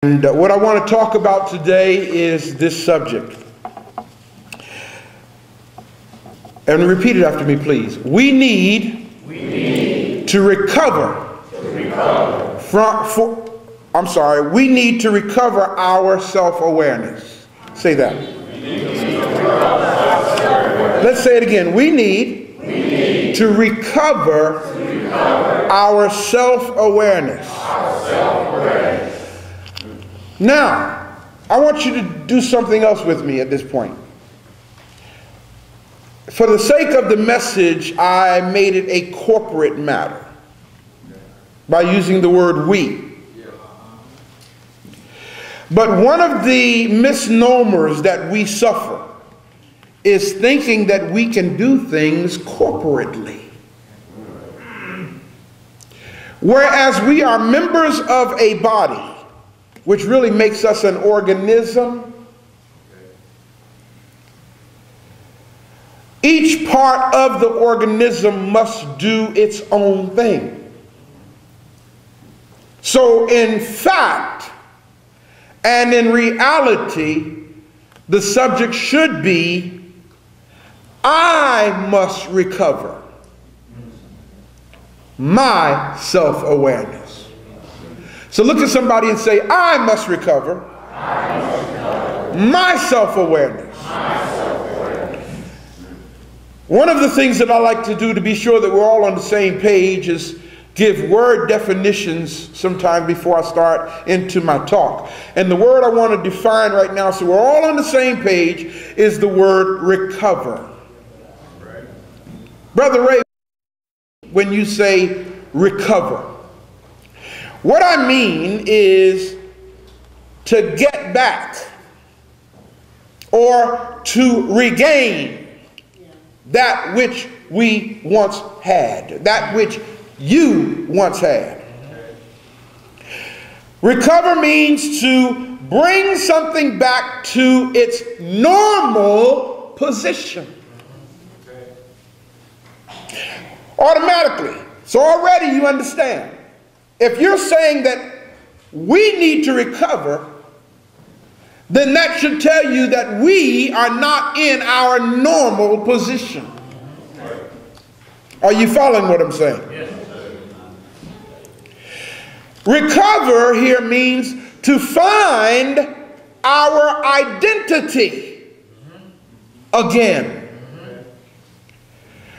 And what I want to talk about today is this subject. And repeat it after me, please. We need to recover we need to recover our self-awareness. Say that. Let's say it again. We need to recover our self-awareness. Now, I want you to do something else with me at this point. For the sake of the message, I made it a corporate matter by using the word we. But one of the misnomers that we suffer is thinking that we can do things corporately. Whereas we are members of a body, which really makes us an organism. Each part of the organism must do its own thing. So in fact, and in reality, the subject should be, I must recover my self-awareness. So look at somebody and say, I must recover my self-awareness. One of the things that I like to do to be sure that we're all on the same page is give word definitions sometime before I start into my talk. And the word I want to define right now, so we're all on the same page, is the word recover. Brother Ray, when you say recover, what I mean is to get back or to regain that which we once had, that which you once had. Recover means to bring something back to its normal position. Automatically. So already you understand. If you're saying that we need to recover, then that should tell you that we are not in our normal position. Are you following what I'm saying? Yes. Recover here means to find our identity again.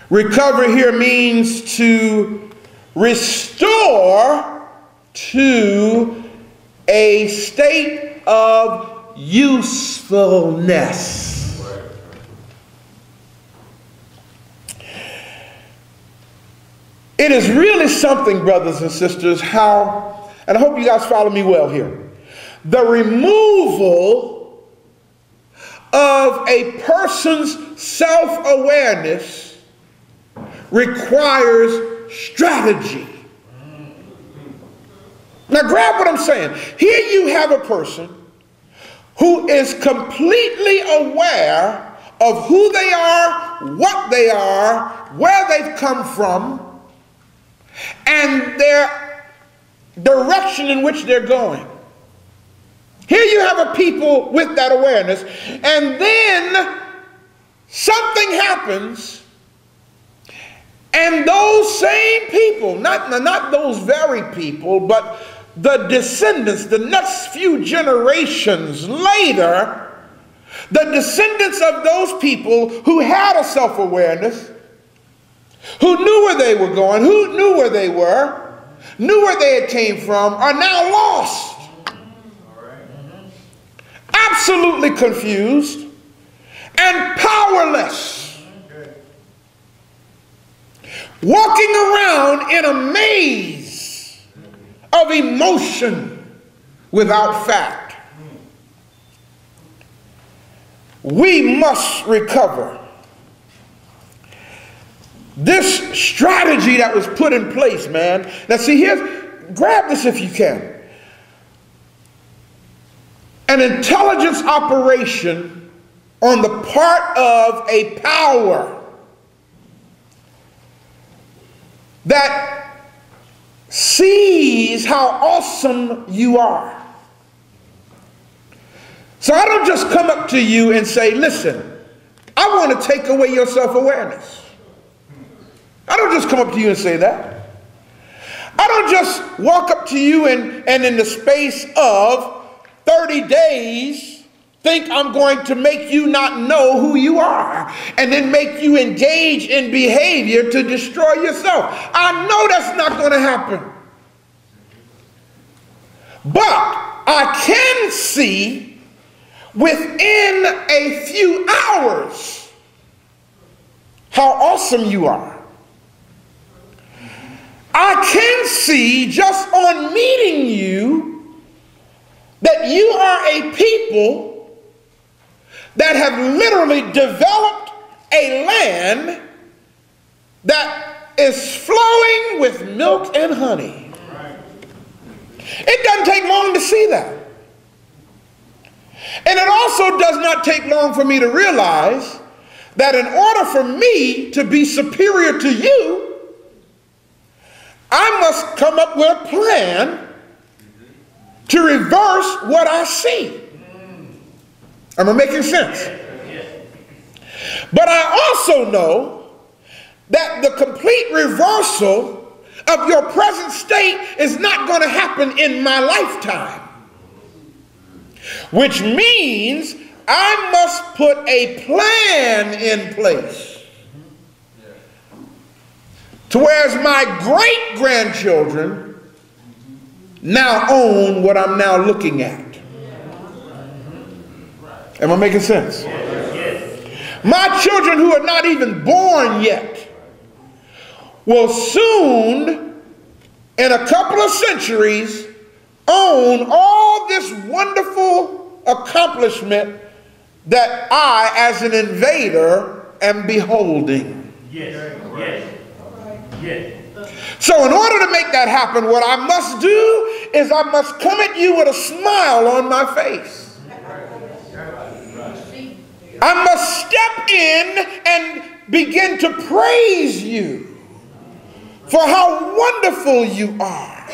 Recover here means to restore to a state of usefulness. It is really something, brothers and sisters, how, and I hope you guys follow me well here, the removal of a person's self-awareness requires strategy. Now grab what I'm saying. Here you have a person who is completely aware of who they are, what they are, where they've come from, and their direction in which they're going. Here you have a people with that awareness, and then something happens, and those same people, not those very people, but the descendants, the next few generations later, the descendants of those people who had a self-awareness, who knew where they were going, who knew where they were, knew where they had came from, are now lost. Absolutely confused and powerless. Walking around in a maze of emotion without fact. We must recover. This strategy that was put in place, man. Now see, grab this if you can. An intelligence operation on the part of a power that sees how awesome you are. So I don't just come up to you and say, listen, I want to take away your self-awareness. I don't just come up to you and say that. I don't just walk up to you and in the space of 30 days think I'm going to make you not know who you are and then make you engage in behavior to destroy yourself. I know that's not going to happen. But I can see within a few hours how awesome you are. I can see just on meeting you that you are a people that have literally developed a land that is flowing with milk and honey. It doesn't take long to see that. And it also does not take long for me to realize that in order for me to be superior to you, I must come up with a plan to reverse what I see. Am I making sense? But I also know that the complete reversal of your present state is not going to happen in my lifetime. Which means I must put a plan in place. To whereas my great-grandchildren now own what I'm now looking at. Am I making sense? My children who are not even born yet will soon, in a couple of centuries, own all this wonderful accomplishment that I, as an invader, am beholding. Yes, yes. So in order to make that happen, what I must do is I must come at you with a smile on my face. I must step in and begin to praise you for how wonderful you are.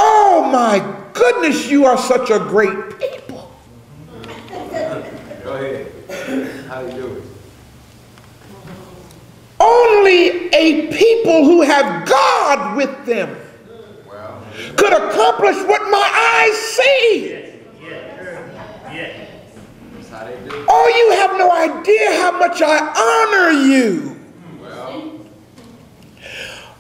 Oh my goodness, you are such a great people. Go ahead. How you doing? Only a people who have God with them could accomplish what my eyes see. Oh, you have no idea how much I honor you.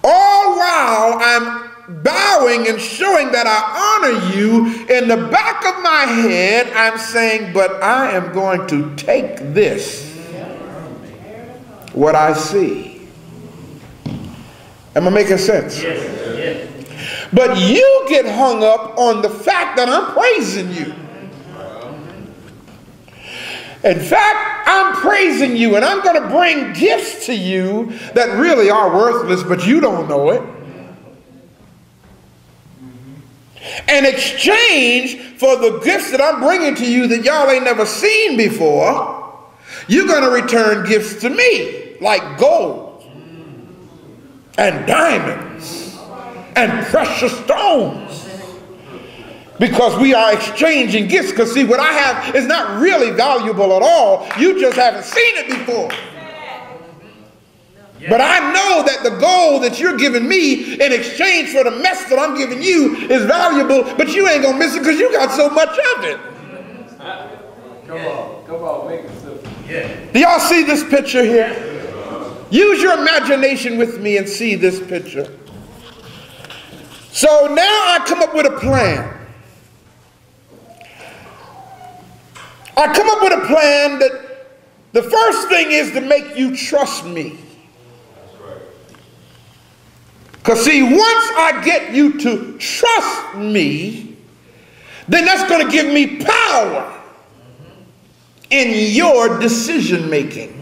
All while I'm bowing and showing that I honor you, in the back of my head I'm saying, but I am going to take this, what I see. Am I making sense? Yes. But you get hung up on the fact that I'm praising you. In fact, I'm praising you, and I'm going to bring gifts to you that really are worthless, but you don't know it. In exchange for the gifts that I'm bringing to you that y'all ain't never seen before, you're going to return gifts to me, like gold and diamonds and precious stones. Because we are exchanging gifts. Because see, what I have is not really valuable at all. You just haven't seen it before. But I know that the gold that you're giving me in exchange for the mess that I'm giving you is valuable, but you ain't going to miss it because you got so much of it. Come on, make it simple. Do y'all see this picture here? Use your imagination with me and see this picture. So now I come up with a plan. I come up with a plan that the first thing is to make you trust me. Because see, once I get you to trust me, then that's going to give me power in your decision making.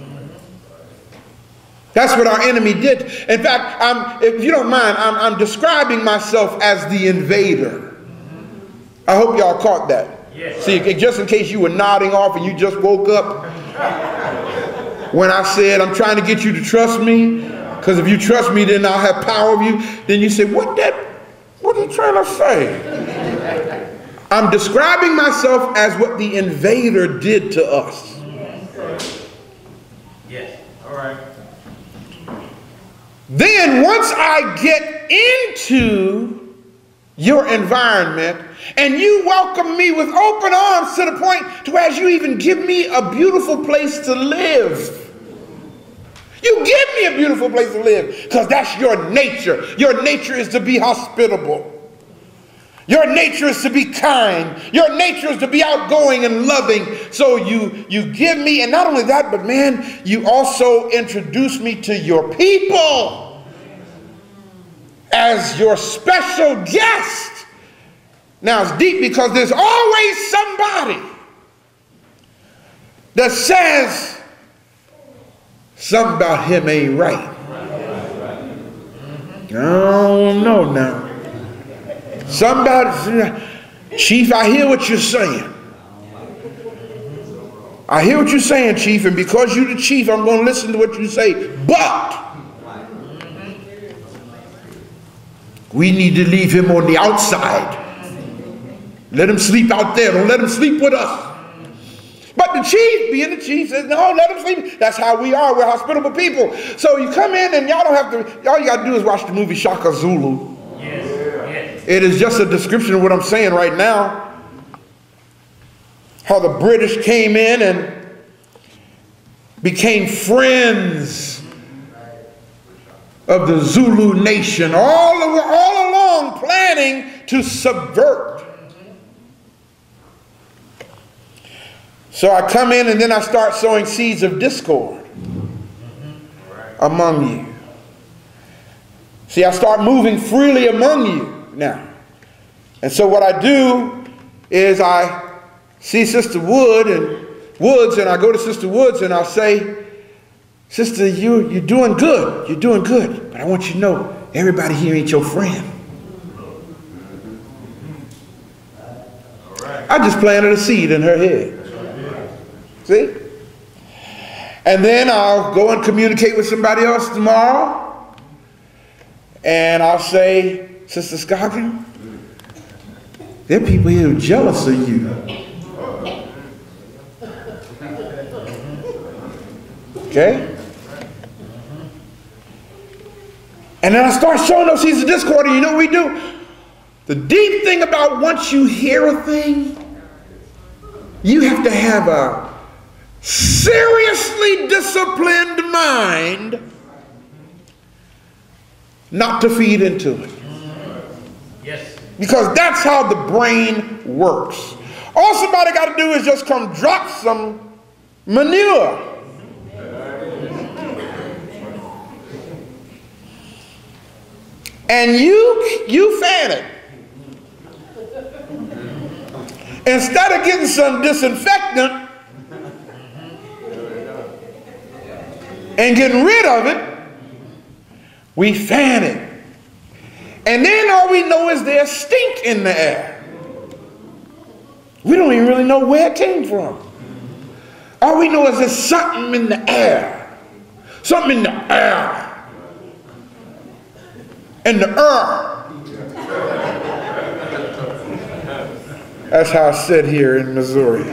That's what our enemy did. In fact, if you don't mind, I'm describing myself as the invader. I hope y'all caught that. Yes. See, just in case you were nodding off and you just woke up when I said I'm trying to get you to trust me, because if you trust me, then I'll have power of you. Then you say, what are you trying to say? I'm describing myself as what the invader did to us. Yes. All right. Then once I get into your environment and you welcome me with open arms to the point to as you even give me a beautiful place to live. You give me a beautiful place to live because that's your nature. Your nature is to be hospitable. Your nature is to be kind. Your nature is to be outgoing and loving. So you give me, and not only that, but man, you also introduce me to your people as your special guest. Now it's deep because there's always somebody that says something about him ain't right. I don't know now. Somebody, Chief, I hear what you're saying. I hear what you're saying, Chief, and because you're the chief, I'm going to listen to what you say. But we need to leave him on the outside. Let him sleep out there. Don't let him sleep with us. But the chief, being the chief, says, no, let him sleep. That's how we are. We're hospitable people. So you come in and y'all don't have to, all you got to do is watch the movie Shaka Zulu. Yes. Yes. It is just a description of what I'm saying right now. How the British came in and became friends of the Zulu nation, all along planning to subvert. So I come in and then I start sowing seeds of discord among you. See, I start moving freely among you now. And so what I do is I see Sister Woods and I go to Sister Woods and I'll say, Sister, you're doing good. You're doing good. But I want you to know, everybody here ain't your friend. I just planted a seed in her head. See? And then I'll go and communicate with somebody else tomorrow. And I'll say, Sister Scoggin, there are people here who are jealous of you. Okay? And then I start showing those seeds of discord, and you know what we do? The deep thing about once you hear a thing, you have to have a seriously disciplined mind not to feed into it. Yes. Because that's how the brain works. All somebody got to do is just come drop some manure. And you fan it. Instead of getting some disinfectant and getting rid of it, we fan it. And then all we know is there's stink in the air. We don't even really know where it came from. All we know is there's something in the air. Something in the air. In the earth. That's how I sit here in Missouri.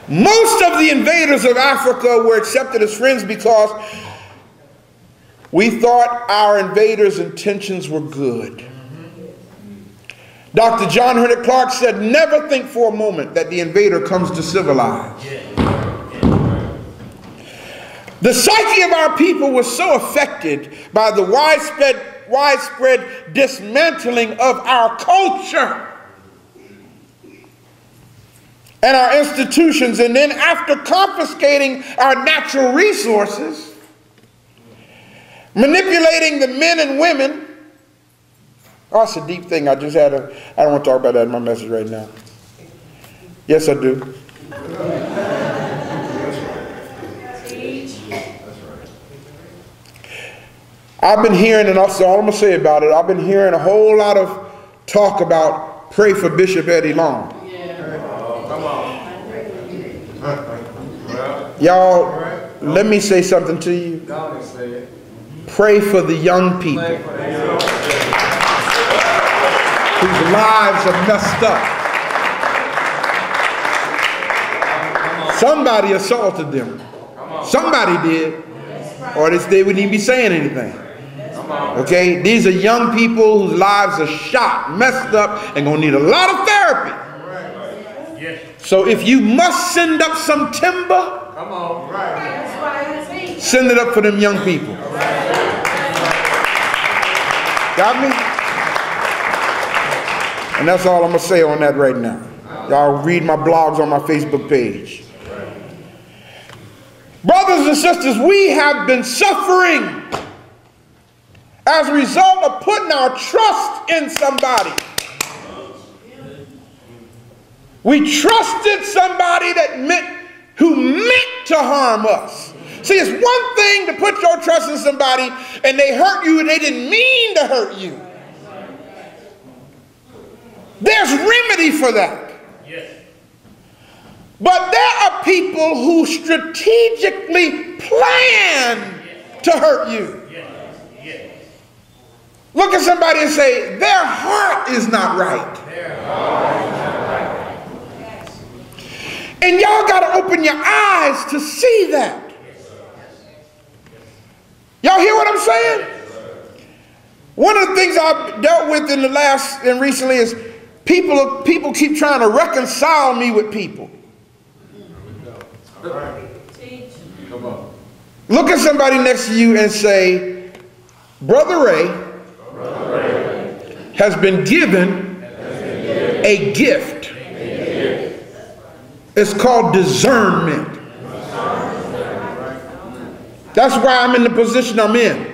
Most of the invaders of Africa were accepted as friends because we thought our invaders' intentions were good. Dr. John Henrik Clarke said, never think for a moment that the invader comes to civilize. The psyche of our people was so affected by the widespread dismantling of our culture and our institutions, and then after confiscating our natural resources, manipulating the men and women. Oh, that's a deep thing. I don't want to talk about that in my message right now. Yes, I do. I've been hearing, and that's all I'm going to say about it, I've been hearing a whole lot of talk about pray for Bishop Eddie Long. Y'all, let me say something to you. Pray for the young people. whose lives are messed up. Somebody assaulted them. Somebody did. Or they wouldn't even be saying anything. Okay? These are young people whose lives are shot, messed up, and going to need a lot of therapy. So if you must send up some timber, send it up for them young people. Got me? And that's all I'm going to say on that right now. Y'all read my blogs on my Facebook page. Brothers and sisters, we have been suffering as a result of putting our trust in somebody. We trusted somebody who meant to harm us. See, it's one thing to put your trust in somebody and they hurt you and they didn't mean to hurt you. There's remedy for that. Yes. But there are people who strategically plan to hurt you. Yes. Yes. Look at somebody and say, their heart is not right. And y'all got to open your eyes to see that. Y'all hear what I'm saying? One of the things I've dealt with in the last and recently is people keep trying to reconcile me with people. Look at somebody next to you and say, Brother Ray has been given a gift. It's called discernment. That's why I'm in the position I'm in.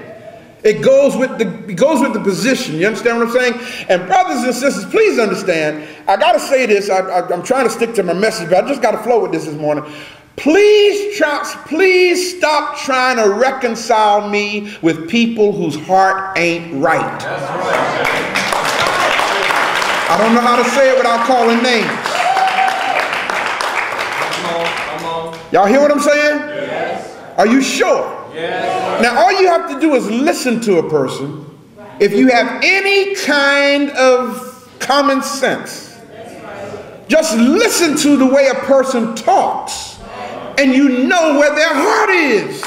It goes with the position. You understand what I'm saying? And brothers and sisters, please understand. I got to say this. I'm trying to stick to my message, but I just got to flow with this morning. Please stop trying to reconcile me with people whose heart ain't right. I don't know how to say it without calling names. Y'all hear what I'm saying? Yes. Are you sure? Yes. Now all you have to do is listen to a person. If you have any kind of common sense, just listen to the way a person talks and you know where their heart is.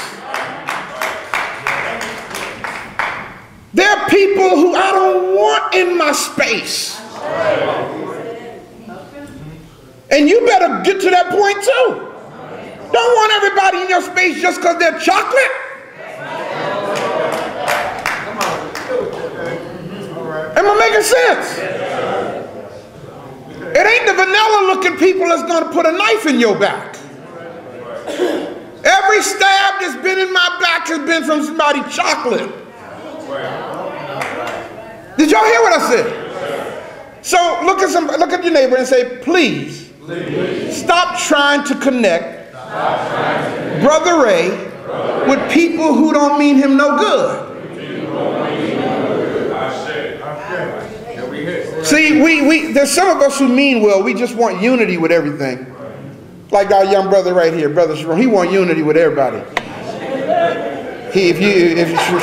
There are people who I don't want in my space. And you better get to that point too. Don't want everybody in your space just because they're chocolate. Am I making sense? It ain't the vanilla looking people that's going to put a knife in your back. Every stab that's been in my back has been from somebody chocolate. Did y'all hear what I said? So look at your neighbor and say, please stop trying to connect Brother Ray with people who don't mean him no good. See, there's some of us who mean well. We just want unity with everything. Like our young brother right here, Brother Sharon. He wants unity with everybody. If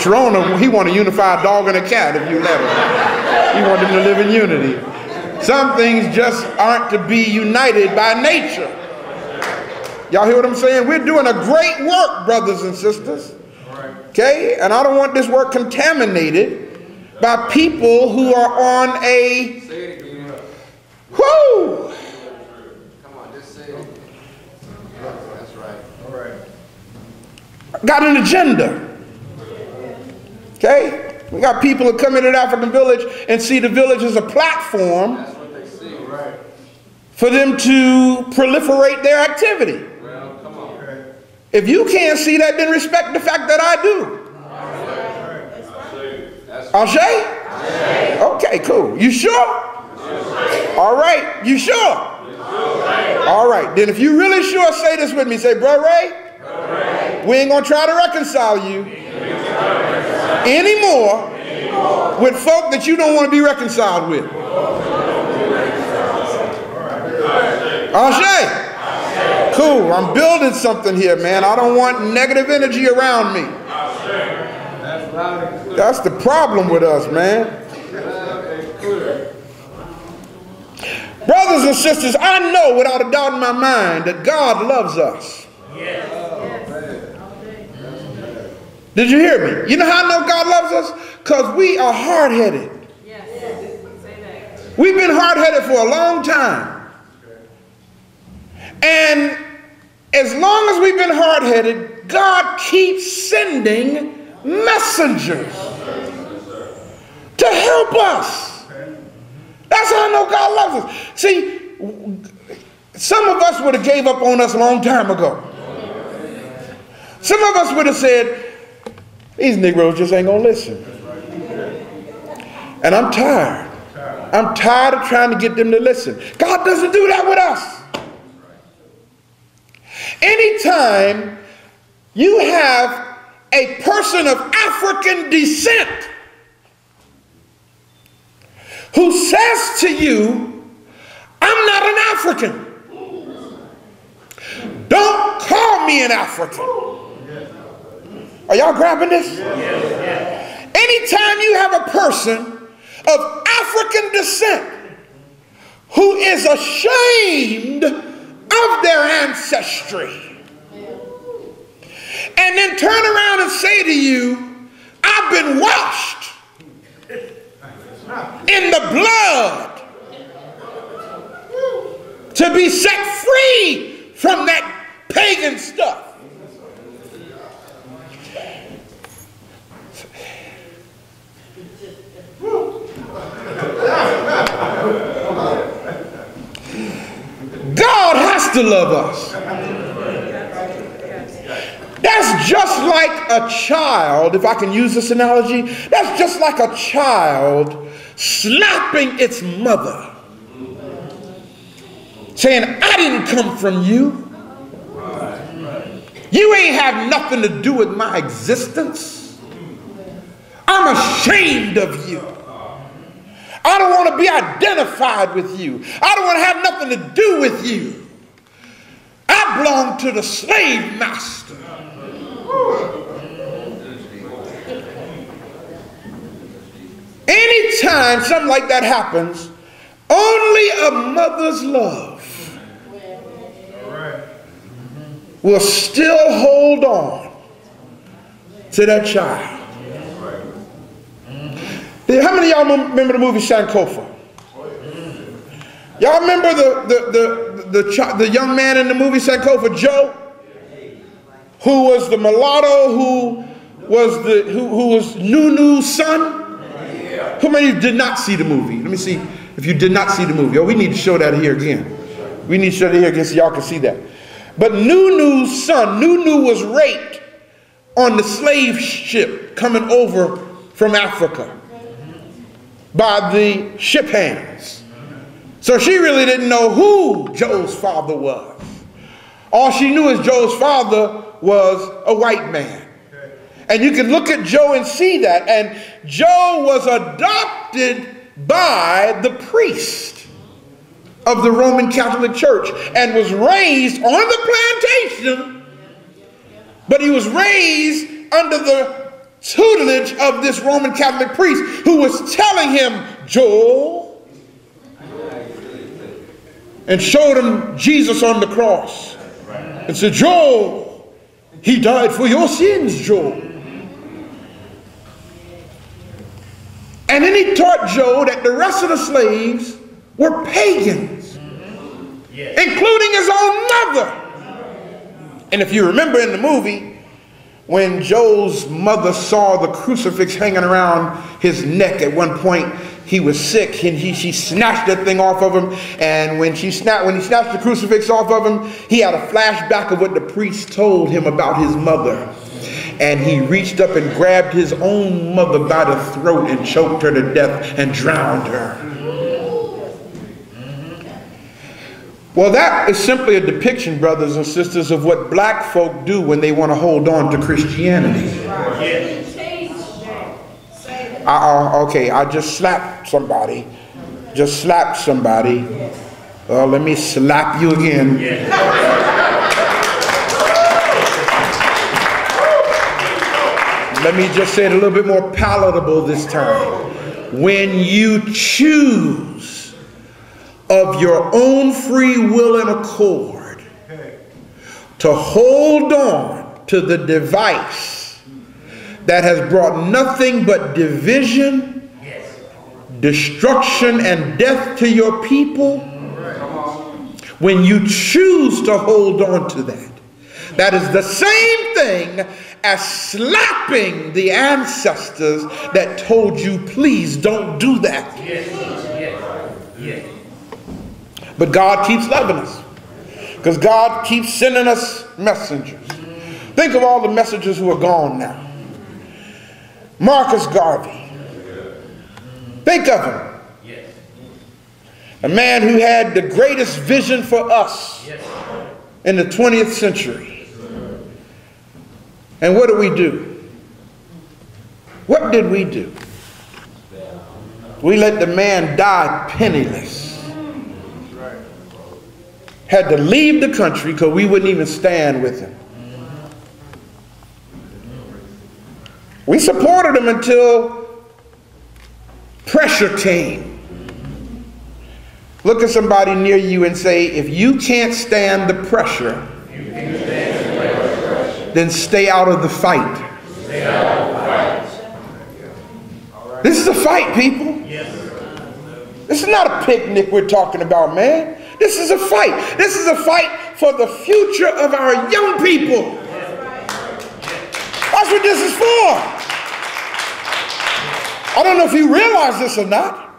Sharon, he want to unify a dog and a cat if you let him. He want them to live in unity. Some things just aren't to be united by nature. Y'all hear what I'm saying? We're doing a great work, brothers and sisters. Okay? And I don't want this work contaminated by people who are on a... Say it again. Whoo! Come on, just say it. That's right. All right. Got an agenda. Okay? We got people who come into the African village and see the village as a platform. That's what they see, right? For them to proliferate their activity. If you can't see that, then respect the fact that I do. Ashay? Okay, cool. You sure? All right. You sure? All right. Then if you really sure, say this with me. Say, Bro Ray, we ain't going to try to reconcile you anymore with folk that you don't want to be reconciled with. Ashay? Cool, I'm building something here, man. I don't want negative energy around me. That's the problem with us, man. Brothers and sisters, I know without a doubt in my mind that God loves us. Yes. Did you hear me? You know how I know God loves us? Because we are hard-headed. Yes. Say that. We've been hard-headed for a long time. And as long as we've been hard-headed, God keeps sending messengers to help us. That's how I know God loves us. See, some of us would have gave up on us a long time ago. Some of us would have said, these Negroes just ain't going to listen. And I'm tired. I'm tired of trying to get them to listen. God doesn't do that with us. Anytime you have a person of African descent who says to you, I'm not an African. Don't call me an African. Are y'all grabbing this? Anytime you have a person of African descent who is ashamed of their ancestry and then turn around and say to you, I've been washed in the blood to be set free from that pagan stuff. God has to love us. That's just like a child, if I can use this analogy, that's just like a child slapping its mother, saying, I didn't come from you. You ain't have nothing to do with my existence. I'm ashamed of you. I don't want to be identified with you. I don't want to have nothing to do with you. I belong to the slave master. Anytime something like that happens, only a mother's love will still hold on to that child. How many of y'all remember the movie Sankofa? Y'all remember the young man in the movie Sankofa, Joe, who was the mulatto, who was Nunu's son? How many of you did not see the movie? Let me see if you did not see the movie. Oh, we need to show that here again. We need to show that here again so y'all can see that. But Nunu's son, Nunu was raped on the slave ship coming over from Africa by the ship hands. So she really didn't know who Joe's father was. All she knew is Joe's father was a white man. And you can look at Joe and see that. And Joe was adopted by the priest of the Roman Catholic Church and was raised on the plantation, but he was raised under the tutelage of this Roman Catholic priest who was telling him, Joel, and showed him Jesus on the cross and said, Joel, he died for your sins, Joel. And then he taught Joe that the rest of the slaves were pagans, including his own mother. And if you remember in the movie, when Joe's mother saw the crucifix hanging around his neck at one point, he was sick and she snatched that thing off of him. And when he snatched the crucifix off of him, he had a flashback of what the priest told him about his mother. And he reached up and grabbed his own mother by the throat and choked her to death and drowned her. Well, that is simply a depiction, brothers and sisters, of what black folk do when they want to hold on to Christianity. Okay, I just slapped somebody. Just slapped somebody. Well, let me slap you again. Let me just say it a little bit more palatable this time. When you choose of your own free will and accord to hold on to the device that has brought nothing but division, destruction, and death to your people, when you choose to hold on to that, that is the same thing as slapping the ancestors that told you, please don't do that. But God keeps loving us, because God keeps sending us messengers. Think of all the messengers who are gone now. Marcus Garvey. Think of him. A man who had the greatest vision for us in the 20th century. And what do we do? What did we do? We let the man die penniless. Had to leave the country because we wouldn't even stand with him. We supported him until pressure came. Look at somebody near you and say, if you can't stand the pressure, then stay out of the fight. This is a fight, people. This is not a picnic we're talking about, man. This is a fight. This is a fight for the future of our young people. That's what this is for. I don't know if you realize this or not,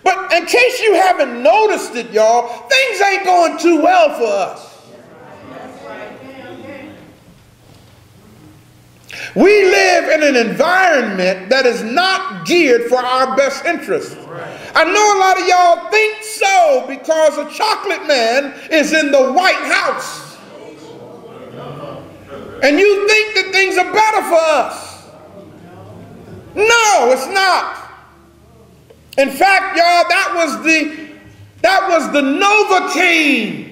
but in case you haven't noticed it, y'all, things ain't going too well for us. We live in an environment that is not geared for our best interest. I know a lot of y'all think so because a chocolate man is in the White House. And you think that things are better for us. No, it's not. In fact, y'all, that was the Novocaine.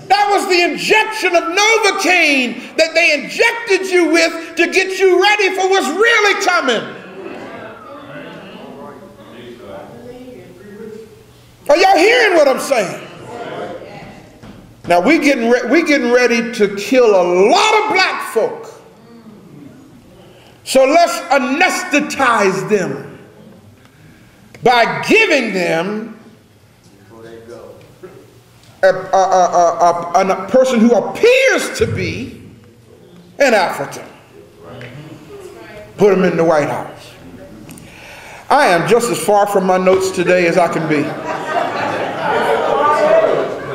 That was the injection of Novocaine that they injected you with to get you ready for what's really coming. Are y'all hearing what I'm saying? Now we getting ready to kill a lot of black folk. So let's anesthetize them by giving them a person who appears to be an African. Put him in the White House. I am just as far from my notes today as I can be.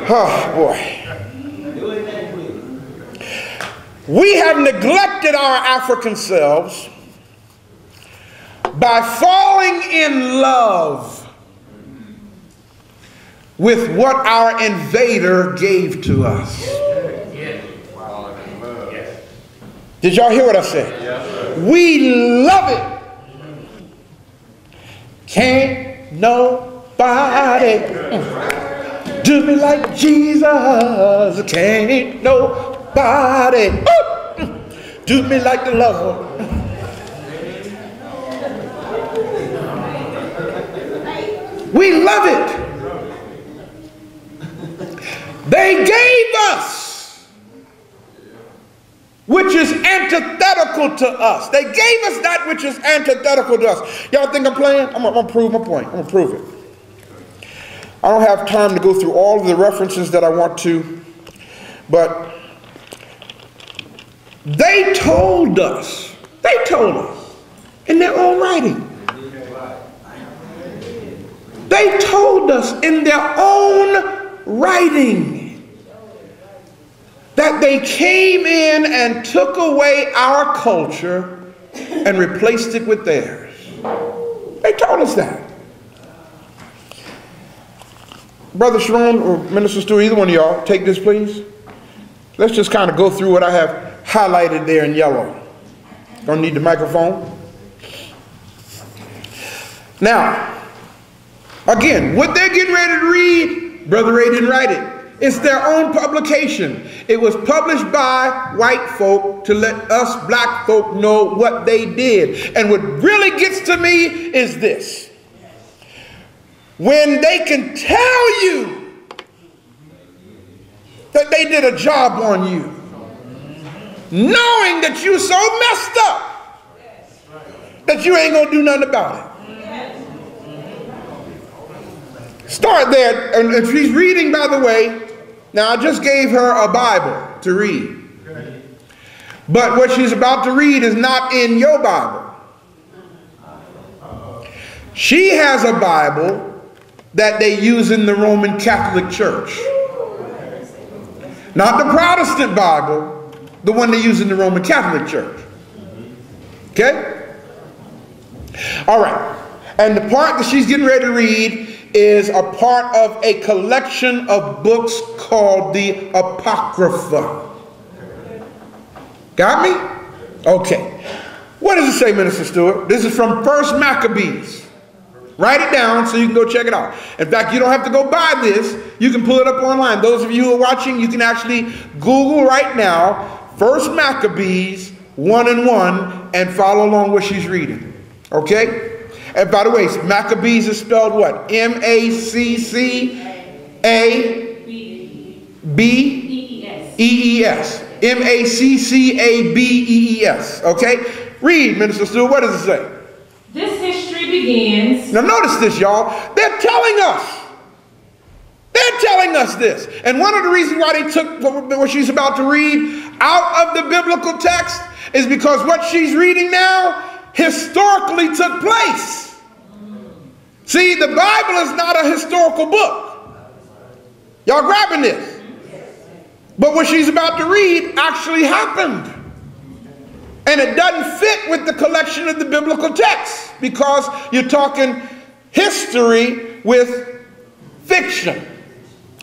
Oh boy. We have neglected our African selves by falling in love with what our invader gave to us. Did y'all hear what I said? We love it. Can't nobody do me like Jesus. Can't nobody do me like the Lord. We love it. They gave us, which is antithetical to us. They gave us that which is antithetical to us. Y'all think I'm playing? I'm going to prove my point. I'm going to prove it. I don't have time to go through all of the references that I want to, but they told us in their own writing. They told us in their own writing that they came in and took away our culture and replaced it with theirs. They told us that. Brother Sharon or Minister Stu, either one of y'all, take this please. Let's just kind of go through what I have highlighted there in yellow. Don't need the microphone. Now, again, what they're getting ready to read, Brother Ray didn't write it. It's their own publication. It was published by white folk to let us black folk know what they did. And what really gets to me is this. when they can tell you that they did a job on you, knowing that you're so messed up that you ain't gonna do nothing about it. Start there. And if she's reading, by the way, now I just gave her a Bible to read. But what she's about to read is not in your Bible. She has a Bible that they use in the Roman Catholic Church. Not the Protestant Bible, the one they use in the Roman Catholic Church. Okay? All right. And the part that she's getting ready to read is a part of a collection of books called the Apocrypha. Got me? Okay. What does it say, Minister Stewart? This is from 1 Maccabees. Write it down so you can go check it out. In fact, you don't have to go buy this. You can pull it up online. Those of you who are watching, you can actually Google right now 1 Maccabees 1:1 and follow along what she's reading. Okay? And by the way, Maccabees is spelled what? M-A-C-C-A-B-E-E-S. M-A-C-C-A-B-E-E-S. Okay? Read, Minister Stewart. What does it say? This history begins. Now notice this, y'all. They're telling us. They're telling us this. And one of the reasons why they took what she's about to read out of the biblical text is because what she's reading now historically took place. See, the Bible is not a historical book. Y'all grabbing this? But what she's about to read actually happened. And it doesn't fit with the collection of the biblical text because you're talking history with fiction.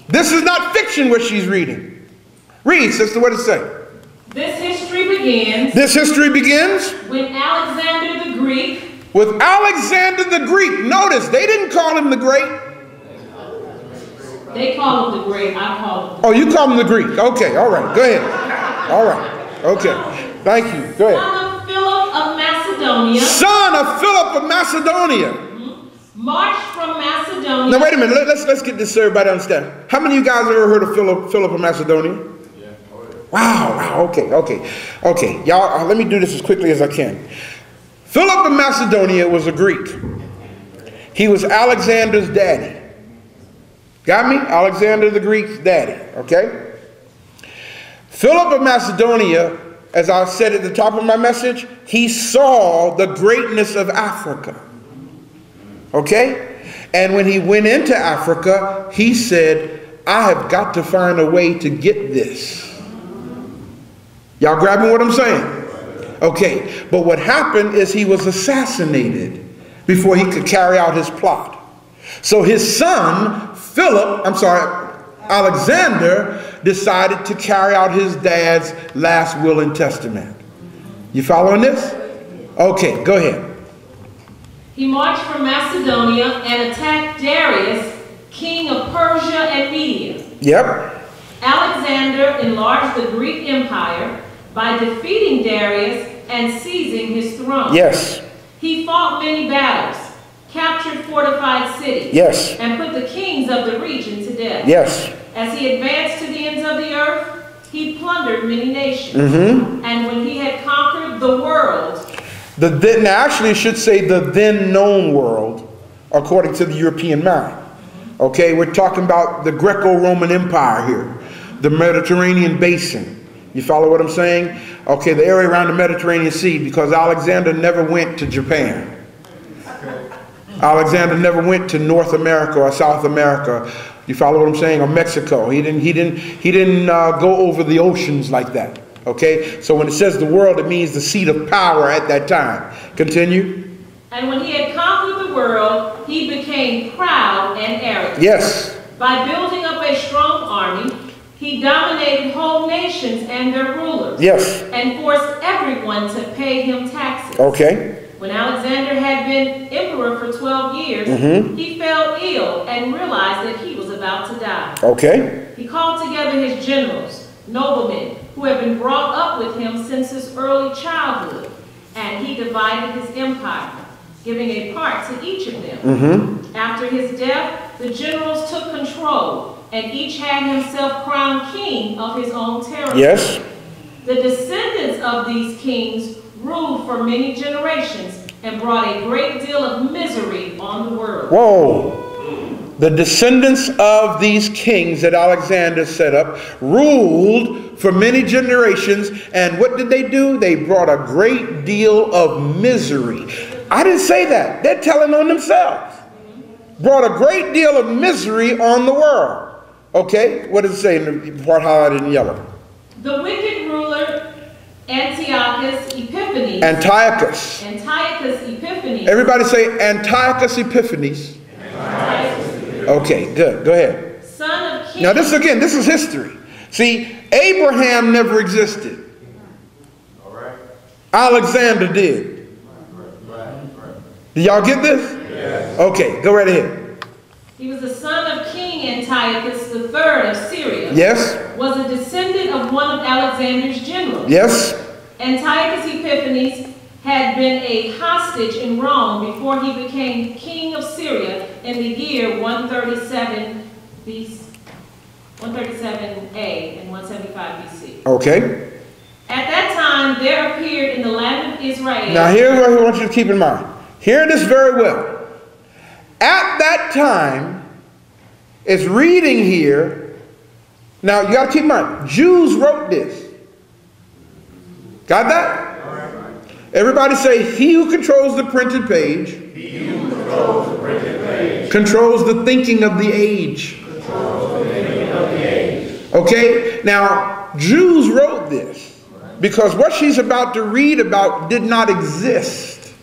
This is not fiction what she's reading. Read, sister, what does it say? This history begins. This history begins with Alexander the Greek. With Alexander the Greek. Notice, they didn't call him the Great. They call him the Great. I call him the Oh, you call him the Greek. Okay, all right. Go ahead. All right. Okay. Thank you. Go ahead. Son of Philip of Macedonia. Son of Philip of Macedonia. Marched from Macedonia. Now, wait a minute. Let's get this so everybody understand. How many of you guys have ever heard of Philip of Macedonia? Yeah. Wow. Okay. Y'all, let me do this as quickly as I can. Philip of Macedonia was a Greek. He was Alexander's daddy. Got me? Alexander the Greek's daddy. Okay? Philip of Macedonia, as I said at the top of my message, he saw the greatness of Africa. Okay? And when he went into Africa, he said, I have got to find a way to get this. Y'all grabbing what I'm saying? Okay, but what happened is he was assassinated before he could carry out his plot. So his son, Alexander, decided to carry out his dad's last will and testament. You following this? Okay, go ahead. He marched from Macedonia and attacked Darius, king of Persia and Media. Yep. Alexander enlarged the Greek Empire by defeating Darius and seizing his throne. Yes. He fought many battles, captured fortified cities, yes, and put the kings of the region to death. Yes. As he advanced to the ends of the earth, he plundered many nations. And when he had conquered the world, actually it should say the then known world, according to the European mind. Okay, we're talking about the Greco-Roman Empire here, the Mediterranean basin. You follow what I'm saying? Okay, the area around the Mediterranean Sea, because Alexander never went to Japan. Alexander never went to North America or South America. You follow what I'm saying? Or Mexico. He didn't go over the oceans like that. Okay? So when it says the world, it means the seat of power at that time. Continue. And when he had conquered the world, he became proud and arrogant. Yes. By building up a strong army, he dominated whole nations and their rulers. Yes. And forced everyone to pay him taxes. Okay. When Alexander had been emperor for 12 years, he fell ill and realized that he was about to die. Okay. He called together his generals, noblemen, who had been brought up with him since his early childhood, and he divided his empire, giving a part to each of them. After his death, the generals took control, and each had himself crowned king of his own territory. Yes. The descendants of these kings ruled for many generations and brought a great deal of misery on the world. Whoa. The descendants of these kings that Alexander set up ruled for many generations, and what did they do? They brought a great deal of misery. I didn't say that. They're telling on themselves. Brought a great deal of misery on the world. Okay, what does it say in the part highlighted in yellow? The wicked ruler Antiochus Epiphanes. Antiochus. Antiochus Epiphanes. Everybody say Antiochus Epiphanes. Okay, good. Go ahead. Son of King. Now this again, this is history. See, Abraham never existed. All right. Alexander did. Do y'all get this? Yes. Okay, go right ahead. He was the son of King Antiochus III of Syria. Yes. Was a descendant of one of Alexander's generals. Yes. Antiochus Epiphanes had been a hostage in Rome before he became king of Syria in the year 137 BC, 137A and 175 BC. Okay. At that time, there appeared in the land of Israel. Now here's what I want you to keep in mind. Hear this very well. At that time, it's reading here. Now you got to keep in mind, Jews wrote this. Got that? Everybody say, he who controls the printed page, He who controls the printed page, controls the thinking of the age. controls the thinking of the age. Okay? Now, Jews wrote this because what she's about to read about did not exist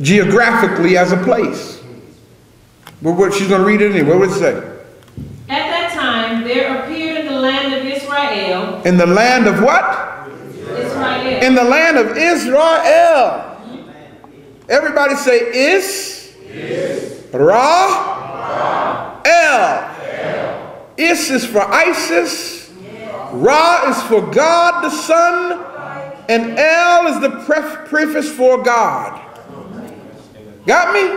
geographically as a place. But what she's going to read it anyway. What would it say? At that time, there appeared in the land of Israel. In the land of what? Israel. In the land of Israel. Everybody say Ra, El. Is is for Isis. Ra is for God the Son. And El is the preface for God. Got me?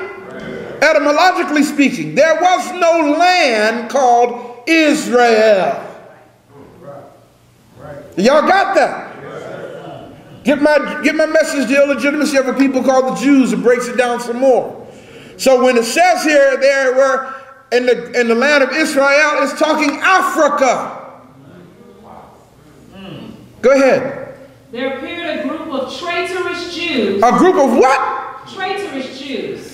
Etymologically speaking, there was no land called Israel. Y'all got that? Get my message, the illegitimacy of a people called the Jews. It breaks it down some more. So when it says here, there were in the land of Israel, it's talking Africa. Go ahead. There appeared a group of traitorous Jews. A group of what? Traitorous Jews.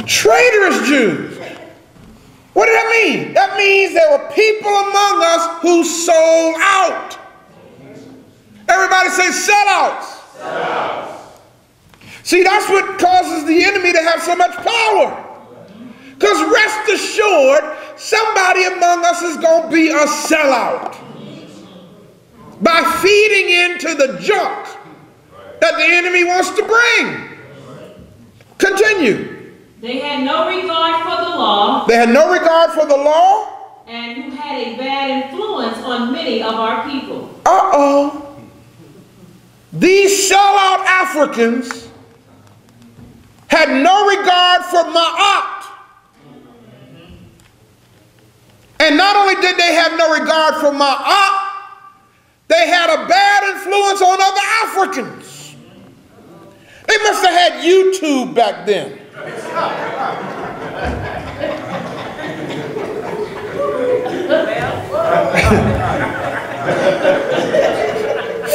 Traitorous Jews. What did that mean? That means there were people among us who sold out. Everybody say sellouts. Sellouts. See, that's what causes the enemy to have so much power. Because rest assured, somebody among us is going to be a sellout. By feeding into the junk that the enemy wants to bring. Continue. They had no regard for the law. They had no regard for the law. And who had a bad influence on many of our people. Uh-oh. These sellout Africans had no regard for Ma'at. And not only did they have no regard for Ma'at, they had a bad influence on other Africans. They must have had YouTube back then.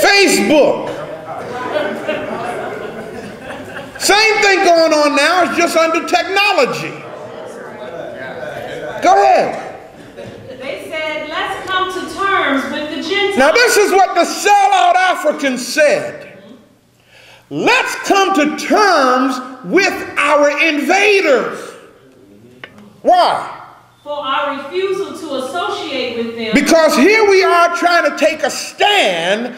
Facebook. Same thing going on now, it's just under technology. Go ahead. They said, let's come to terms with the Gentiles. Now this is what the sellout Africans said. Let's come to terms with our invaders. Why? For our refusal to associate with them. Because here we are trying to take a stand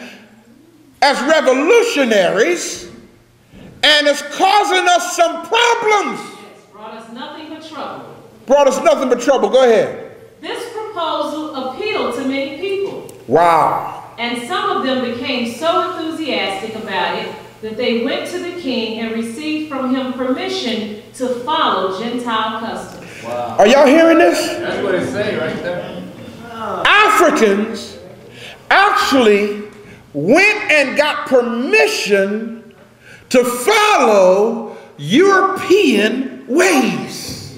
as revolutionaries, and it's causing us some problems. It's brought us nothing but trouble. Brought us nothing but trouble. Go ahead. This proposal appealed to many people. Wow. And some of them became so enthusiastic about it that they went to the king and received from him permission to follow Gentile customs. Wow. Are y'all hearing this? That's what it say right there. Africans actually went and got permission to follow European ways.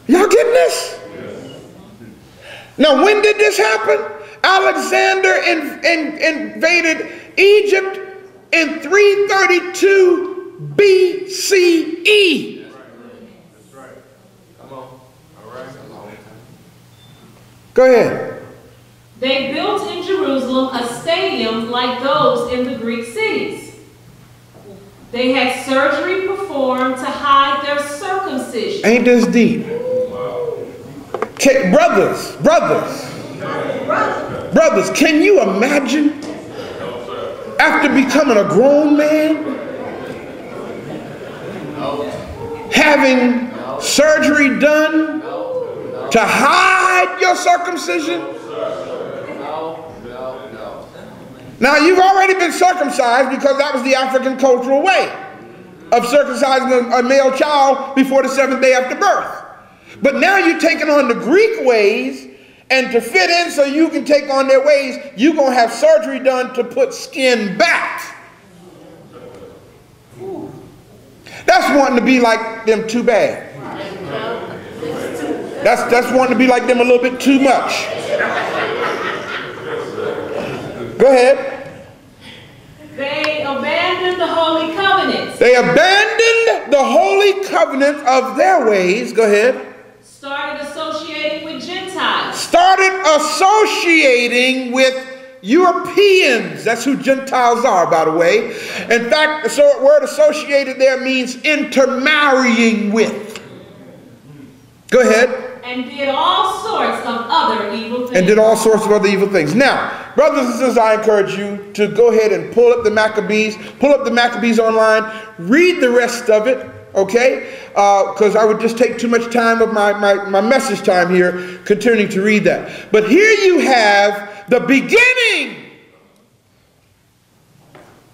Y'all getting this? Now, when did this happen? Alexander invaded Egypt in 332 BCE. That's right. Come on. All right. Go ahead. They built in Jerusalem a stadium like those in the Greek cities. They had surgery performed to hide their circumcision. Ain't this deep? Brothers, can you imagine after becoming a grown man, having surgery done to hide your circumcision? Now, you've already been circumcised because that was the African cultural way of circumcising a male child before the 7th day after birth. But now you're taking on the Greek ways, and to fit in so you can take on their ways, you're going to have surgery done to put skin back. That's wanting to be like them too bad. That's wanting to be like them a little bit too much. Go ahead. They abandoned the holy covenants. They abandoned the holy covenant of their ways. Go ahead. Started associating with Gentiles. Started associating with Europeans. That's who Gentiles are, by the way. In fact, the word associated there means intermarrying with. Go ahead. And did all sorts of other evil things. And did all sorts of other evil things. Now, brothers and sisters, I encourage you to go ahead and pull up the Maccabees. Pull up the Maccabees online. Read the rest of it, okay? Because I would just take too much time of my message time here continuing to read that. But here you have the beginning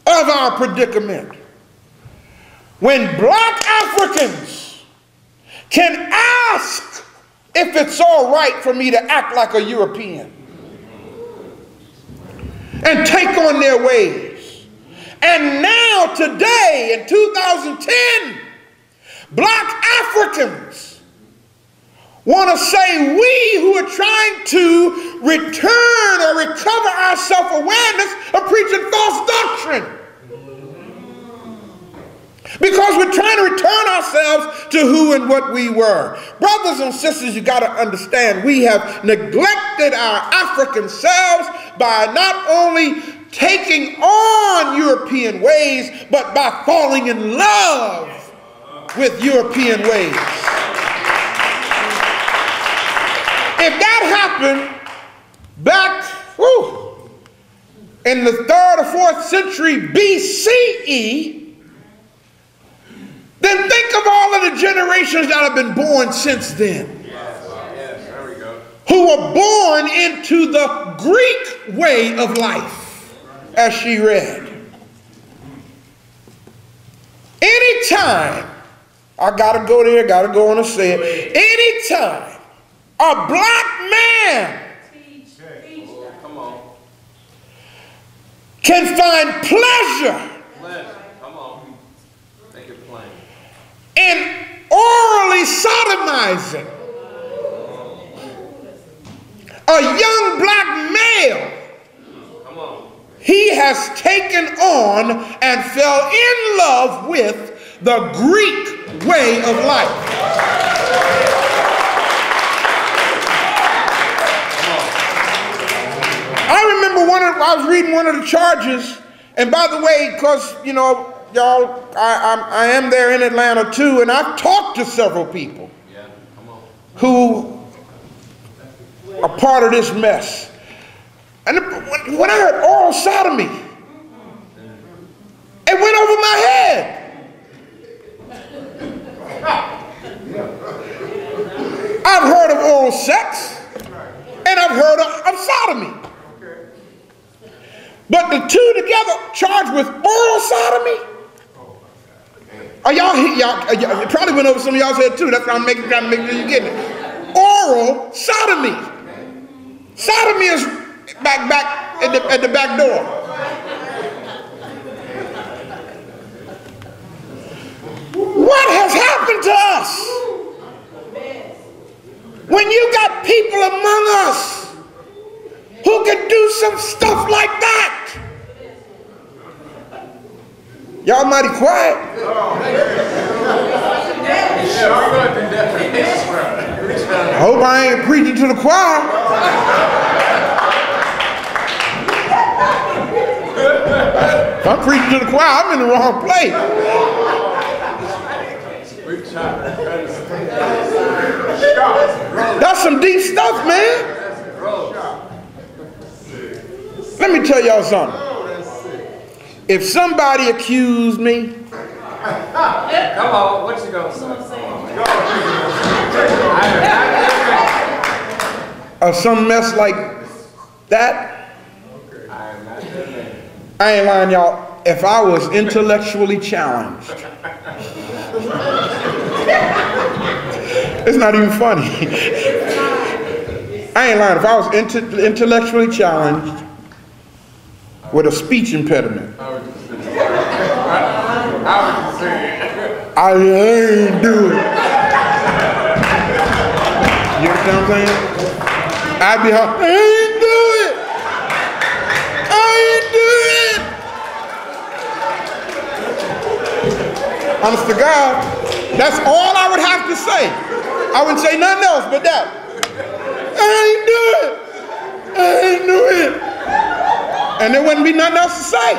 of our predicament. When black Africans can ask if it's all right for me to act like a European and take on their ways. And now today in 2010, black Africans want to say we who are trying to return or recover our self-awareness are preaching false doctrine. Because we're trying to return ourselves to who and what we were. Brothers and sisters, you got to understand, we have neglected our African selves by not only taking on European ways, but by falling in love with European ways. If that happened back in the 3rd or 4th century BCE, then think of all of the generations that have been born since then. Yes, there we go. Who were born into the Greek way of life, as she read. Anytime, I gotta go there, gotta go on and say it. Anytime a black man can find pleasure in orally sodomizing a young black male, he has taken on and fell in love with the Greek way of life. I remember I was reading one of the charges, and by the way, because, you know, y'all, I am there in Atlanta too, and I've talked to several people who are part of this mess. And when I heard oral sodomy, it went over my head. I've heard of oral sex, and I've heard of sodomy. But the two together charged with oral sodomy? Are y'all probably went over some of y'all's head too. That's why I'm trying to make sure you get it. Oral sodomy. Sodomy is back at the back door. What has happened to us? When you got people among us who can do some stuff like that. Y'all mighty quiet. I hope I ain't preaching to the choir. If I'm preaching to the choir, I'm in the wrong place. That's some deep stuff, man. Let me tell y'all something. If somebody accused me, Come on, what you gonna say? of some mess like that, I ain't lying, y'all. If I was intellectually challenged, it's not even funny. I ain't lying. If I was intellectually challenged with a speech impediment, I ain't do it. You understand what I'm saying? I'd be hard. I ain't do it. I ain't do it. Honest to God, that's all I would have to say. I wouldn't say nothing else but that. I ain't do it. I ain't do it. And there wouldn't be nothing else to say.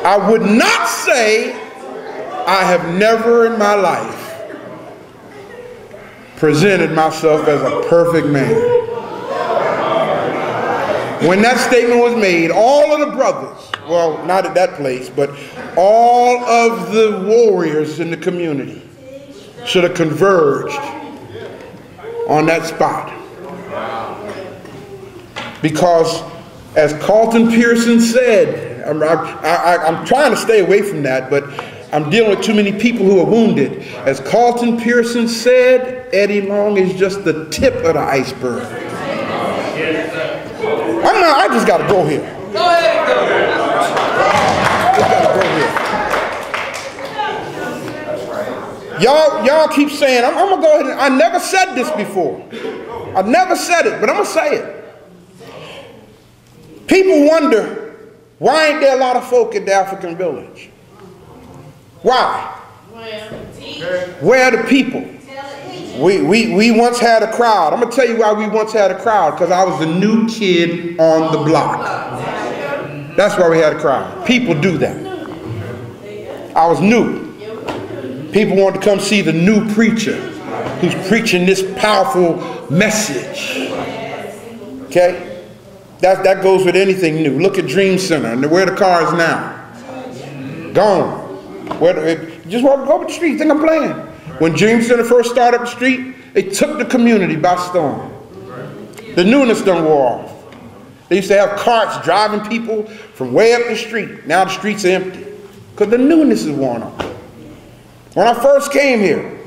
I would not say I have never in my life presented myself as a perfect man. When that statement was made, all of the brothers, well, not at that place, but all of the warriors in the community should have converged on that spot. Because as Carlton Pearson said, I'm trying to stay away from that, but I'm dealing with too many people who are wounded. As Carlton Pearson said, Eddie Long is just the tip of the iceberg. I just got to go here. Go ahead, go. Y'all keep saying, I'm going to go ahead and, I never said this before. I never said it, but I'm going to say it. People wonder, why ain't there a lot of folk in the African village? Why? Where are the people? We once had a crowd. I'm going to tell you why we once had a crowd. Because I was the new kid on the block. That's why we had a crowd. People do that. I was new. People wanted to come see the new preacher who's preaching this powerful message. Okay? That goes with anything new. Look at Dream Center and where the car is now. Gone. Just walk up the street, think I'm playing. When Dream Center first started up the street, it took the community by storm. The newness done wore off. They used to have carts driving people from way up the street. Now the streets are empty because the newness is worn off. When I first came here,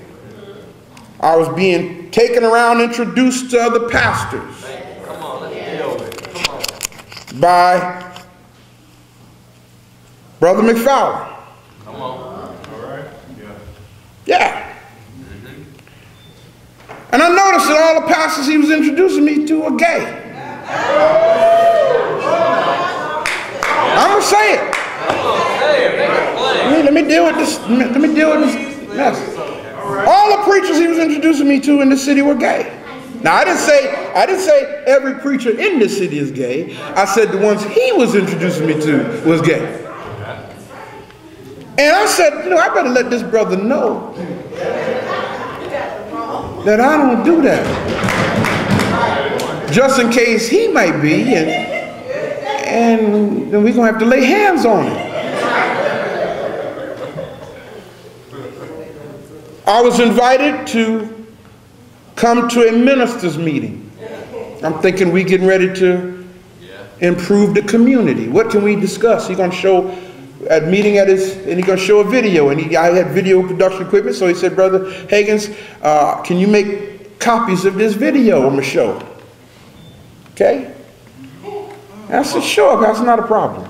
I was being taken around, introduced to other pastors by Brother McFowler. Come on. All right. Yeah. And I noticed that all the pastors he was introducing me to were gay. I'm going to say it. Let me deal with this mess. All the preachers he was introducing me to in the city were gay. Now I didn't say every preacher in this city is gay. I said the ones he was introducing me to was gay. And I said, I better let this brother know that I don't do that. Just in case he might be, and then we're going to have to lay hands on him. I was invited to come to a minister's meeting. I'm thinking we getting ready to improve the community. What can we discuss? He's going to show at meeting at his, and he's going to show a video. And I had video production equipment, so he said, Brother Hagins, can you make copies of this video I'm going to show? Okay? I said, sure, that's not a problem.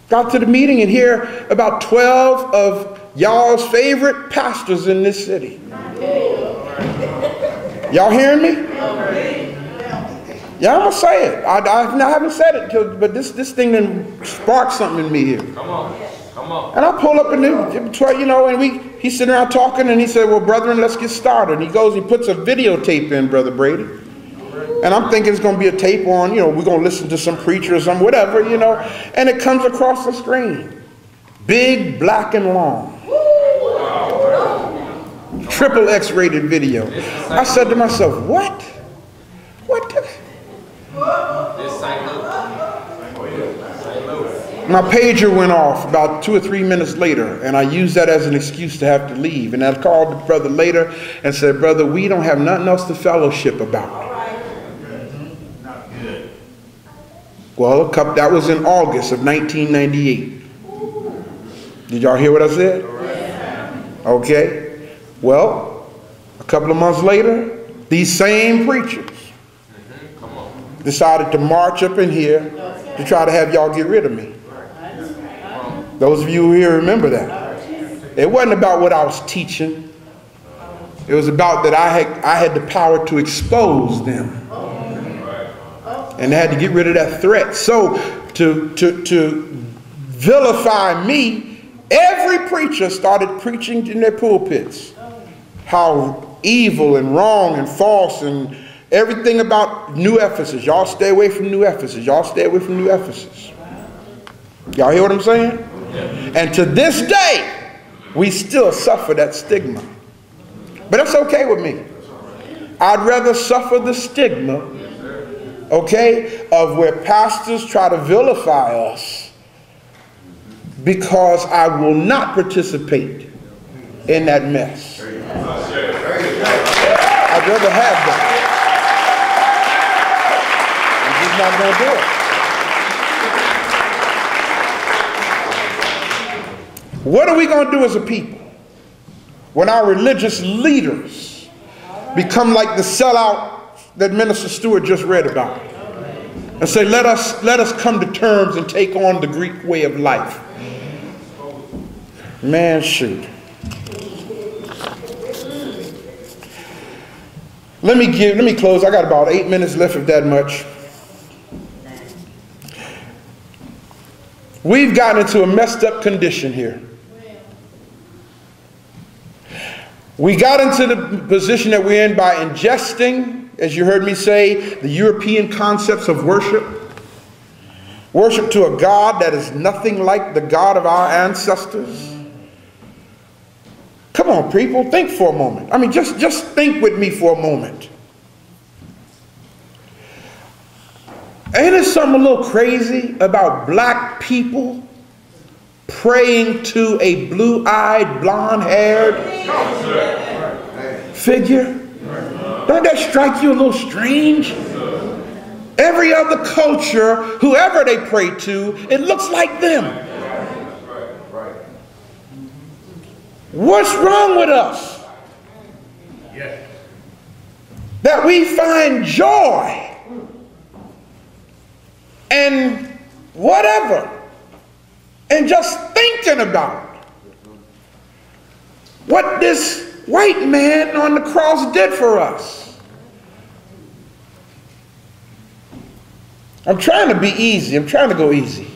Got to the meeting, and here about 12 of y'all's favorite pastors in this city. Y'all hearing me? Yeah, I'm going to say it. I haven't said it, but this thing then sparked something in me here. Come on. Come on. And I pull up in the, you know, and he's sitting around talking, and he said, well, brethren, let's get started. And he goes, he puts a videotape in, Brother Brady. And I'm thinking it's going to be a tape on, you know, we're going to listen to some preacher or some whatever, you know. And it comes across the screen. Big, black, and long. Triple X-rated video. I said to myself, what? What the? My pager went off about 2 or 3 minutes later, and I used that as an excuse to have to leave. And I called the brother later and said, brother, we don't have nothing else to fellowship about. Well, that was in August of 1998. Did y'all hear what I said? Okay. Well, a couple of months later, these same preachers decided to march up in here to try to have y'all get rid of me. Those of you who here remember that. It wasn't about what I was teaching. It was about that I had the power to expose them. And they had to get rid of that threat. So to vilify me, every preacher started preaching in their pulpits how evil and wrong and false and everything about New Ephesus. Y'all stay away from New Ephesus. Y'all stay away from New Ephesus. Y'all hear what I'm saying? Yeah. And to this day, we still suffer that stigma. But that's okay with me. I'd rather suffer the stigma, okay, of where pastors try to vilify us, because I will not participate in that mess. I'd rather have that. I'm just not going to do it. What are we going to do as a people when our religious leaders become like the sellout that Minister Stewart just read about and say, let us come to terms and take on the Greek way of life? Man, shoot. Let me close. I got about 8 minutes left, if that much. We've gotten into a messed up condition here. We got into the position that we're in by ingesting, as you heard me say, the European concepts of worship. Worship to a God that is nothing like the God of our ancestors. Come on, people, think for a moment. I mean, just think with me for a moment. Ain't there something a little crazy about black people praying to a blue-eyed, blonde-haired figure? Don't that strike you a little strange? Every other culture, whoever they pray to, it looks like them. What's wrong with us? That we find joy and whatever, and just thinking about what this white man on the cross did for us. I'm trying to be easy. I'm trying to go easy,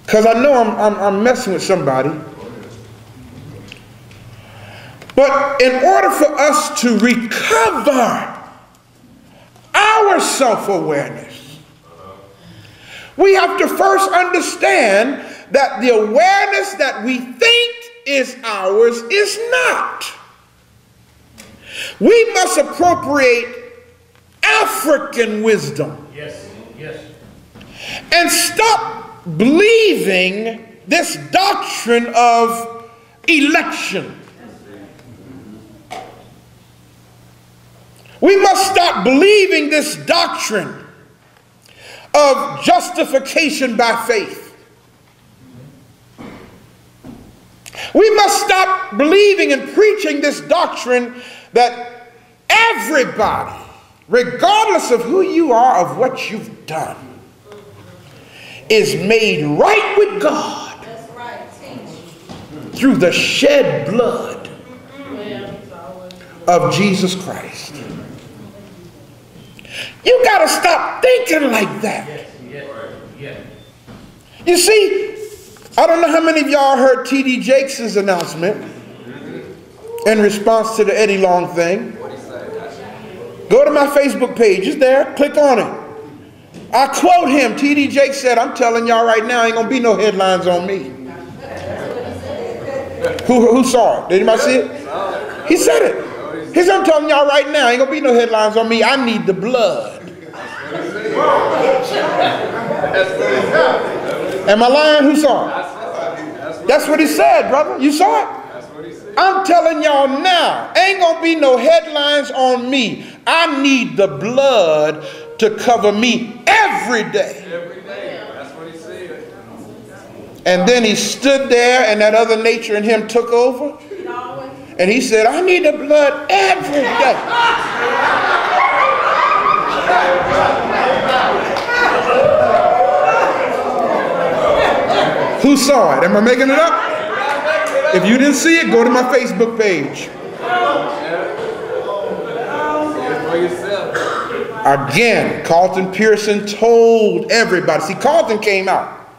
because I know I'm messing with somebody. But in order for us to recover our self-awareness, we have to first understand that the awareness that we think is ours is not. We must appropriate African wisdom. Yes, yes. And stop believing this doctrine of election. We must stop believing this doctrine of justification by faith. We must stop believing and preaching this doctrine that everybody, regardless of who you are, of what you've done, is made right with God through the shed blood of Jesus Christ. You got to stop thinking like that. You see, I don't know how many of y'all heard T.D. Jakes' announcement in response to the Eddie Long thing. Go to my Facebook page. It's there. Click on it. I quote him. T.D. Jakes said, I'm telling y'all right now, ain't going to be no headlines on me. Who saw it? Did anybody see it? He said it. He said, I'm telling y'all right now, ain't going to be no headlines on me. I need the blood. Am I lying? Who saw it? That's what he said, brother. You saw it? I'm telling y'all now, ain't gonna be no headlines on me. I need the blood to cover me every day. Every day. That's what he said. And then he stood there and that other nature in him took over. And he said, I need the blood every day. Who saw it? Am I making it up? If you didn't see it, go to my Facebook page. Again, Carlton Pearson told everybody. See, Carlton came out.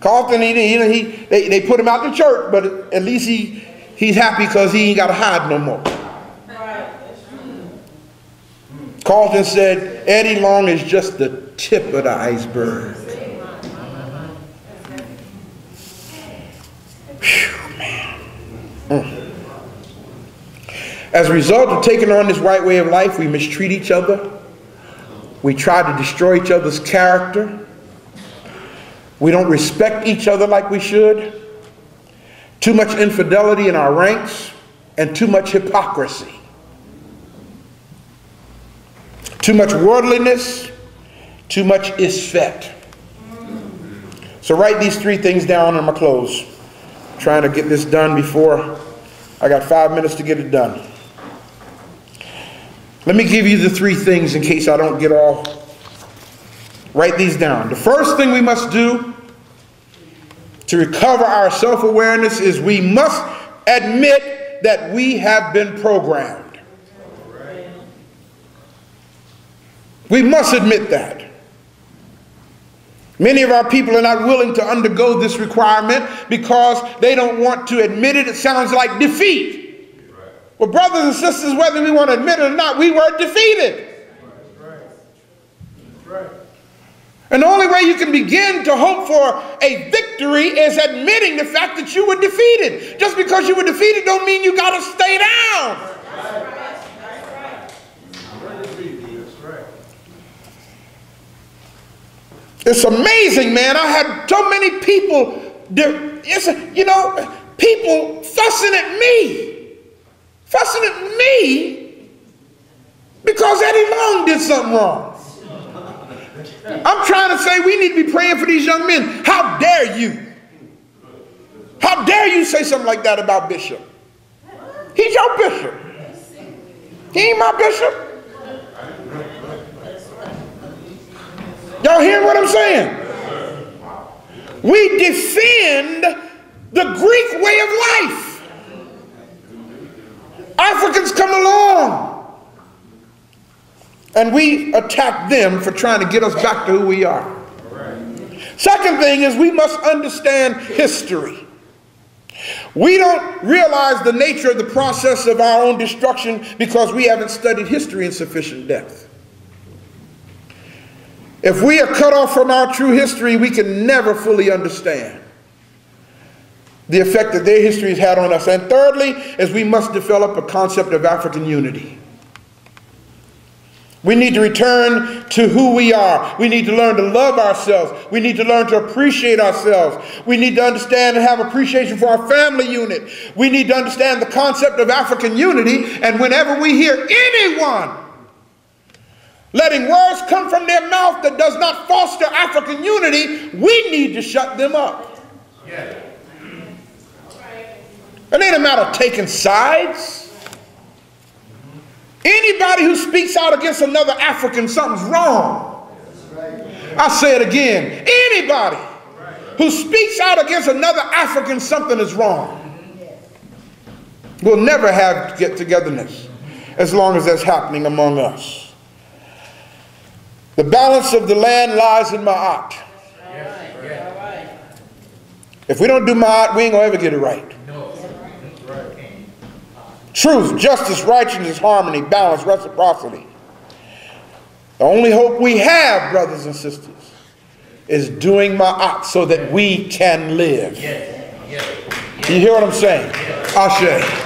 Carlton, they put him out the church, but at least he's happy because he ain't got to hide no more. Carlton said, Eddie Long is just the tip of the iceberg. As a result of taking on this right way of life, we mistreat each other. We try to destroy each other's character. We don't respect each other like we should. Too much infidelity in our ranks and too much hypocrisy. Too much worldliness, too much isfet. So write these three things down on my clothes. I'm trying to get this done before I got 5 minutes to get it done. Let me give you the three things in case I don't get all. Write these down. The first thing we must do to recover our self-awareness is we must admit that we have been programmed. We must admit that. Many of our people are not willing to undergo this requirement because they don't want to admit it. It sounds like defeat. Well, brothers and sisters, whether we want to admit it or not, we were defeated. And the only way you can begin to hope for a victory is admitting the fact that you were defeated. Just because you were defeated don't mean you got to stay down. It's amazing, man. I had so many people, people fussing at me. Fussing at me because Eddie Long did something wrong. I'm trying to say we need to be praying for these young men. How dare you? How dare you say something like that about Bishop? He's your bishop. He ain't my bishop. Y'all hear what I'm saying? We defend the Greek way of life. Africans come along and we attack them for trying to get us back to who we are. Second thing is we must understand history. We don't realize the nature of the process of our own destruction because we haven't studied history in sufficient depth. If we are cut off from our true history, we can never fully understand the effect that their history has had on us. And thirdly, is we must develop a concept of African unity. We need to return to who we are. We need to learn to love ourselves. We need to learn to appreciate ourselves. We need to understand and have appreciation for our family unit. We need to understand the concept of African unity. And whenever we hear anyone letting words come from their mouth that does not foster African unity, we need to shut them up. Yes. It ain't a matter of taking sides. Anybody who speaks out against another African, something's wrong. I say it again. Anybody who speaks out against another African, something is wrong. We'll never have get-togetherness as long as that's happening among us. The balance of the land lies in Ma'at. If we don't do Ma'at, we ain't going to ever get it right. Truth, justice, righteousness, harmony, balance, reciprocity. The only hope we have, brothers and sisters, is doing Ma'at so that we can live. You hear what I'm saying? Ashe.